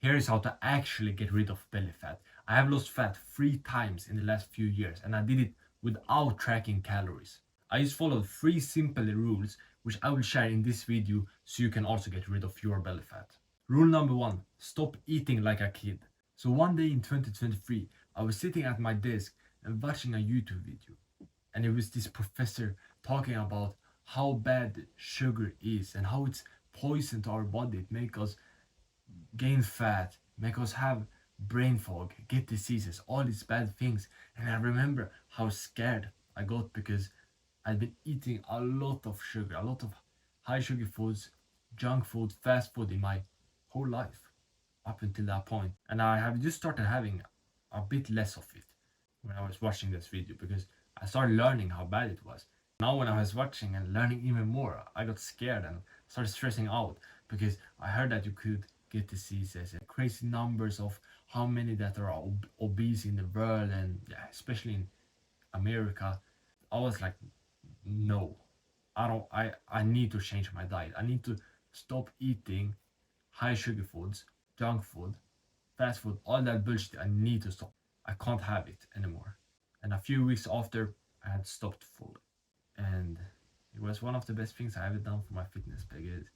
Here is how to actually get rid of belly fat. I have lost fat 3 times in the last few years, and I did it without tracking calories. I just followed 3 simple rules which I will share in this video so you can also get rid of your belly fat. Rule number 1: stop eating like a kid. So one day in 2023, I was sitting at my desk and watching a YouTube video, and it was this professor talking about how bad sugar is and how it's poison to our body. It makes us gain fat, make us have brain fog, get diseases, all these bad things. And I remember how scared I got because I'd been eating a lot of sugar, a lot of high sugar foods, junk food, fast food in my whole life up until that point. And I have just started having a bit less of it when I was watching this video because I started learning how bad it was. Now, when I was watching and learning even more, I got scared and started stressing out because I heard that you could get diseases and crazy numbers of how many that are obese in the world, and yeah, especially in America. I was like, no, I don't. I need to change my diet. I need to stop eating high sugar foods, junk food, fast food, all that bullshit. I need to stop. I can't have it anymore. And a few weeks after, I had stopped fully. And it was one of the best things I ever done for my fitness because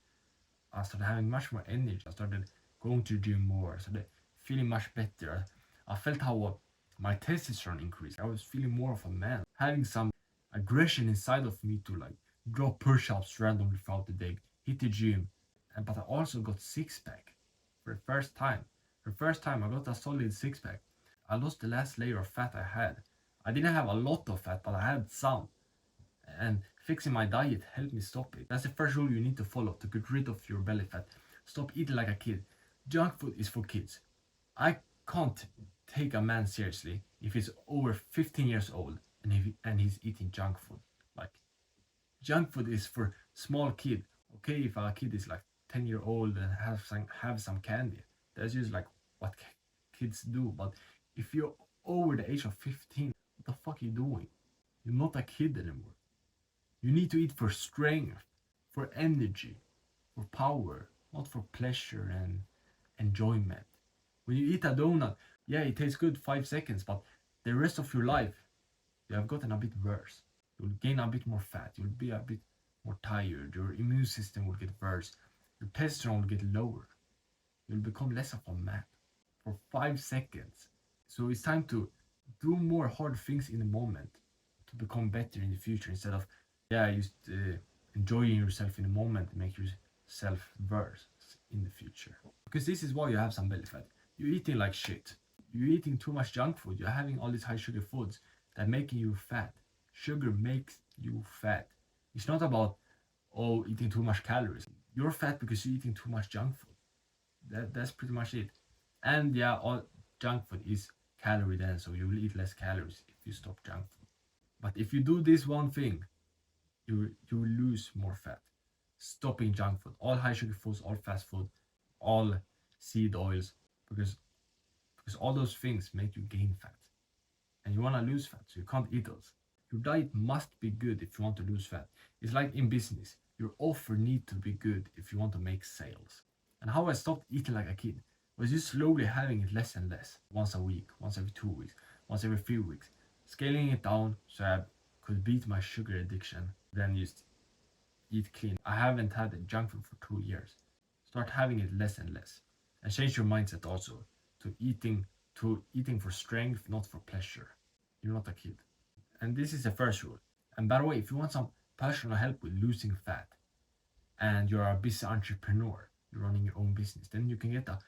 I started having much more energy. I started going to the gym more. I started feeling much better. I felt how my testosterone increased. I was feeling more of a man, having some aggression inside of me to like draw push-ups randomly throughout the day, hit the gym, and but I also got six pack for the first time. For the first time, I got a solid six pack. I lost the last layer of fat I had. I didn't have a lot of fat, but I had some, and fixing my diet helped me stop it. That's the first rule you need to follow to get rid of your belly fat. Stop eating like a kid. Junk food is for kids. I can't take a man seriously if he's over 15 years old and he's eating junk food. Like, junk food is for small kid. Okay, if a kid is like 10-year old and have some candy, that's just like what kids do. But if you're over the age of 15, what the fuck are you doing? You're not a kid anymore. You need to eat for strength, for energy, for power, not for pleasure and enjoyment. When you eat a donut, yeah, it tastes good 5 seconds, but the rest of your life, you have gotten a bit worse. You'll gain a bit more fat, you'll be a bit more tired, your immune system will get worse, your testosterone will get lower, you'll become less of a man for 5 seconds. So it's time to do more hard things in the moment to become better in the future instead of, yeah, just enjoying yourself in the moment and make yourself worse in the future. Because this is why you have some belly fat. You're eating like shit. You're eating too much junk food. You're having all these high sugar foods that making you fat. Sugar makes you fat. It's not about eating too much calories. You're fat because you're eating too much junk food. That's pretty much it. And yeah, all junk food is calorie dense, so you will eat less calories if you stop junk food. But if you do this one thing, you will lose more fat. Stopping junk food, all high sugar foods, all fast food, all seed oils, because all those things make you gain fat, and you want to lose fat, so you can't eat those. Your diet must be good if you want to lose fat. It's like in business, your offer need to be good if you want to make sales. And how I stopped eating like a kid was just slowly having it less and less, once a week, once every 2 weeks, once every 3 weeks, scaling it down so I could beat my sugar addiction, then just eat clean. I haven't had junk food for 2 years. Start having it less and less, and change your mindset also to eating for strength, not for pleasure. You're not a kid. And this is the first rule. And by the way, if you want some personal help with losing fat and you're a busy entrepreneur, you're running your own business, then you can get a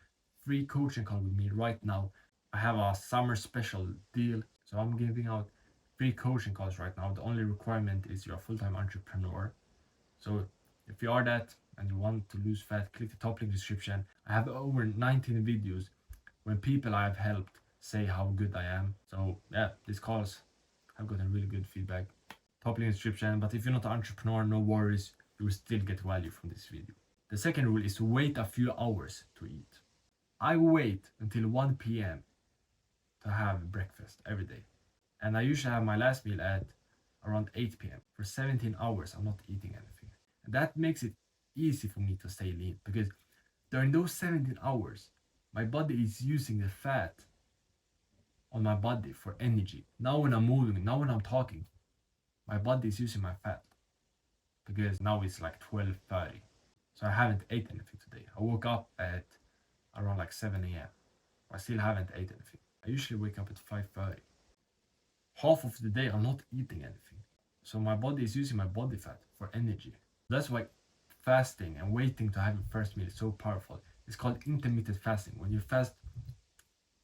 free coaching call with me right now. I have a summer special deal, so I'm giving out free coaching calls right now. The only requirement is you're a full-time entrepreneur. So if you are that and you want to lose fat, click the top link description. I have over 19 videos when people I have helped say how good I am. So yeah, these calls have gotten really good feedback. Top link description. But if you're not an entrepreneur, no worries, you will still get value from this video. The second rule is to wait a few hours to eat. I wait until 1 p.m. to have breakfast every day. And I usually have my last meal at around 8 p.m. For 17 hours, I'm not eating anything. And that makes it easy for me to stay lean because during those 17 hours, My body is using the fat on my body for energy. Now when I'm moving, now when I'm talking, my body is using my fat because now it's like 12:30. So I haven't ate anything today. I woke up at around like 7 a.m. I still haven't ate anything. I usually wake up at 5:30. Half of the day I'm not eating anything. So my body is using my body fat for energy. That's why fasting and waiting to have your first meal is so powerful. It's called intermittent fasting. When you fast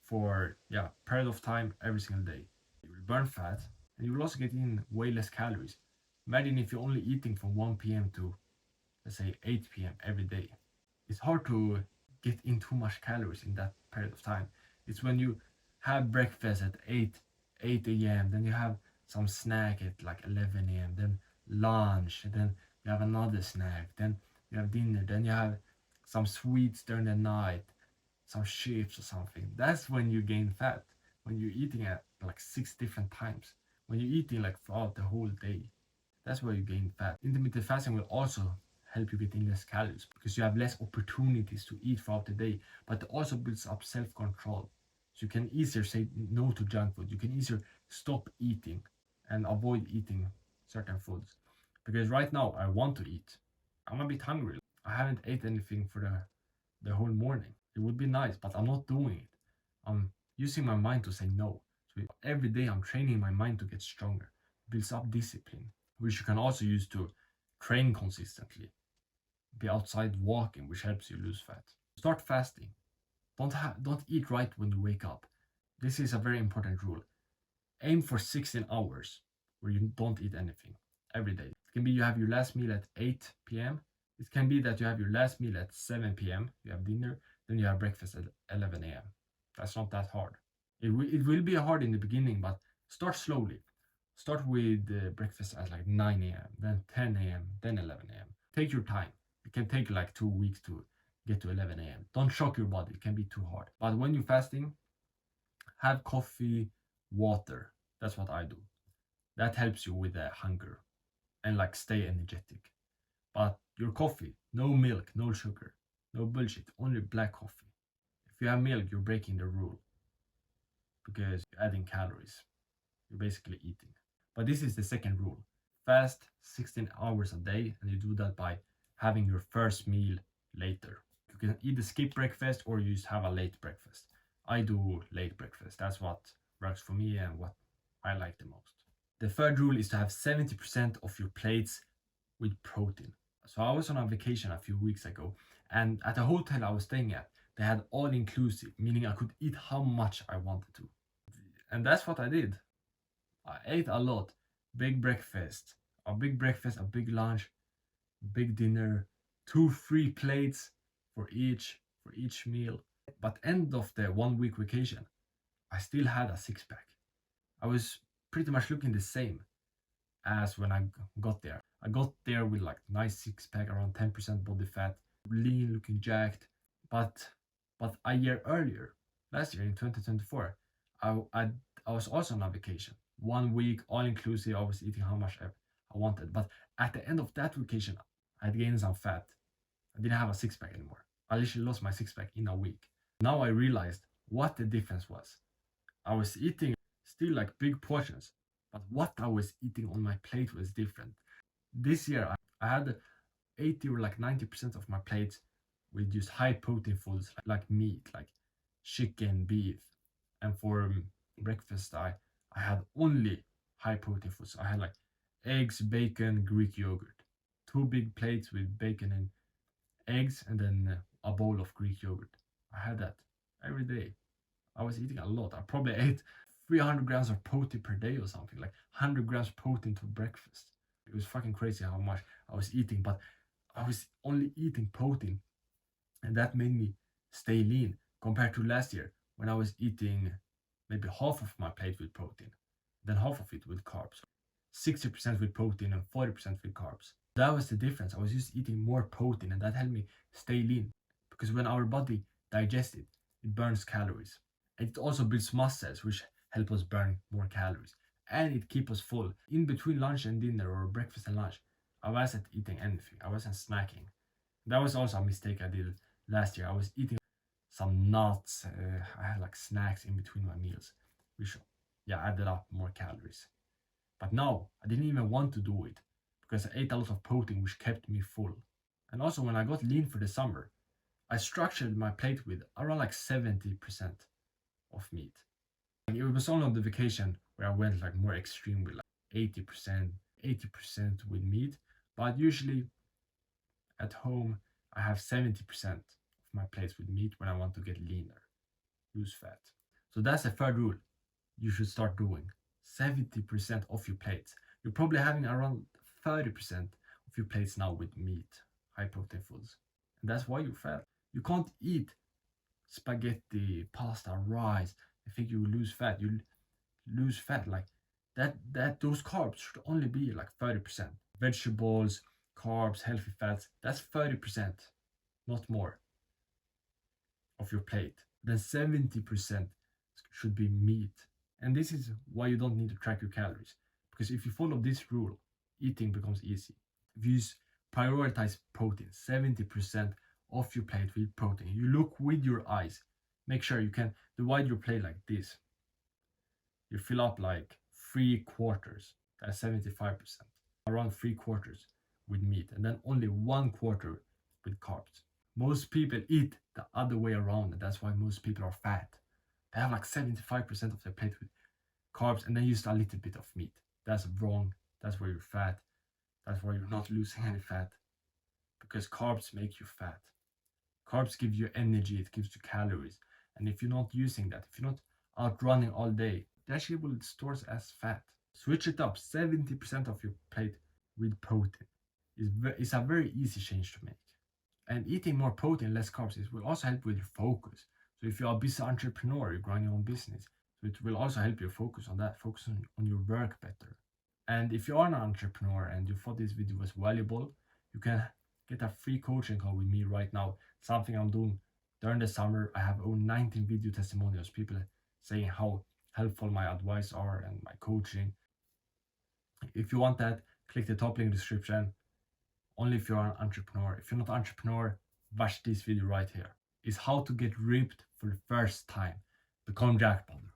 for period of time every single day, you will burn fat and you will also get in way less calories. Imagine if you're only eating from 1 p.m. to let's say 8 p.m. every day. It's hard to get in too much calories in that period of time. It's when you have breakfast at 8 a.m., then you have some snack at like 11 a.m., then lunch, and then you have another snack, then you have dinner, then you have some sweets during the night, some chips or something. That's when you gain fat. When you're eating at like 6 different times. When you're eating like throughout the whole day. That's where you gain fat. Intermittent fasting will also help you get in less calories because you have less opportunities to eat throughout the day, but it also builds up self-control. So you can easier say no to junk food. You can easier stop eating and avoid eating certain foods. Because right now I want to eat. I'm a bit hungry. I haven't ate anything for the whole morning. It would be nice, but I'm not doing it. I'm using my mind to say no. So every day I'm training my mind to get stronger. Builds up discipline, which you can also use to train consistently. Be outside walking, which helps you lose fat. Start fasting. Don't eat right when you wake up. This is a very important rule. Aim for 16 hours where you don't eat anything every day. It can be you have your last meal at 8 p.m. It can be that you have your last meal at 7 p.m. You have dinner, then you have breakfast at 11 a.m. That's not that hard. It will be hard in the beginning, but start slowly. Start with breakfast at like 9 a.m., then 10 a.m., then 11 a.m. Take your time. It can take like 2 weeks to get to 11 a.m. Don't shock your body. It can be too hard. But when you're fasting, have coffee, water. That's what I do. That helps you with the hunger and like stay energetic. But your coffee, no milk, no sugar, no bullshit, only black coffee. If you have milk, you're breaking the rule because you're adding calories. You're basically eating. But this is the second rule. Fast 16 hours a day, and you do that by having your first meal later. You can either skip breakfast or you just have a late breakfast. I do late breakfast. That's what works for me and what I like the most. The third rule is to have 70% of your plates with protein. So I was on a vacation a few weeks ago, and at the hotel I was staying at, they had all inclusive, meaning I could eat how much I wanted to. And that's what I did. I ate a lot. Big breakfast, a big lunch, big dinner, 2 free plates for each meal. But end of the 1 week vacation, I still had a six pack. I was pretty much looking the same as when I got there. I got there with like nice six pack, around 10% body fat, lean, looking jacked. But a year earlier, last year in 2024, I was also on a vacation. 1 week, all inclusive. I was eating how much I wanted. But at the end of that vacation, I had gained some fat. I didn't have a six pack anymore. I literally lost my six pack in a week. Now I realized what the difference was. I was eating still like big portions, but what I was eating on my plate was different. This year, I had 80 or like 90% of my plates with just high protein foods like meat, like chicken, beef. And for breakfast, I had only high protein foods. I had like eggs, bacon, Greek yogurt. 2 big plates with bacon and eggs, and then a bowl of Greek yogurt. I had that every day. I was eating a lot. I probably ate 300 grams of protein per day or something, like 100 grams protein to breakfast. It was fucking crazy how much I was eating, but I was only eating protein, and that made me stay lean compared to last year when I was eating maybe half of my plate with protein, then half of it with carbs. 60% with protein and 40% with carbs. That was the difference. I was just eating more protein, and that helped me stay lean because when our body digests it, it burns calories. And it also builds muscles, which help us burn more calories. And it keeps us full. In between lunch and dinner or breakfast and lunch, I wasn't eating anything. I wasn't snacking. That was also a mistake I did last year. I was eating some nuts. I had like snacks in between my meals, which added up more calories. But now I didn't even want to do it because I ate a lot of protein, which kept me full. And also, when I got lean for the summer, I structured my plate with around like 70% of meat. Like, it was only on the vacation where I went like more extreme with like 80% with meat. But usually at home, I have 70% of my plates with meat when I want to get leaner, lose fat. So that's the third rule you should start doing. 70% of your plates. You're probably having around 30% of your plates now with meat, high protein foods. And that's why you're fat. You can't eat spaghetti, pasta, rice. I think you will lose fat. You lose fat like that those carbs should only be like 30%. Vegetables, carbs, healthy fats, that's 30%, not more, of your plate. Then 70% should be meat. And this is why you don't need to track your calories. Because if you follow this rule, eating becomes easy. If you prioritize protein, 70% of your plate with protein. You look with your eyes. Make sure you can divide your plate like this. You fill up like 3/4, that's 75%. Around 3/4 with meat, and then only 1/4 with carbs. Most people eat the other way around, and that's why most people are fat. They have like 75% of their plate with carbs and then just a little bit of meat. That's wrong. That's why you're fat. That's why you're not losing any fat. Because carbs make you fat. Carbs give you energy, it gives you calories. And if you're not using that, if you're not out running all day, it actually will store as fat. Switch it up, 70% of your plate with protein. It's a very easy change to make. And eating more protein, less carbs, it will also help with your focus. So if you're a busy entrepreneur, you're growing your own business, so it will also help you focus on that, focus on your work better. And if you are an entrepreneur and you thought this video was valuable, you can get a free coaching call with me right now. Something I'm doing during the summer. I have over 19 video testimonials, people saying how helpful my advice are and my coaching. If you want that, click the top link in the description. Only if you're an entrepreneur. If you're not an entrepreneur, watch this video right here. It's how to get ripped for the first time. Become Jack Palmer.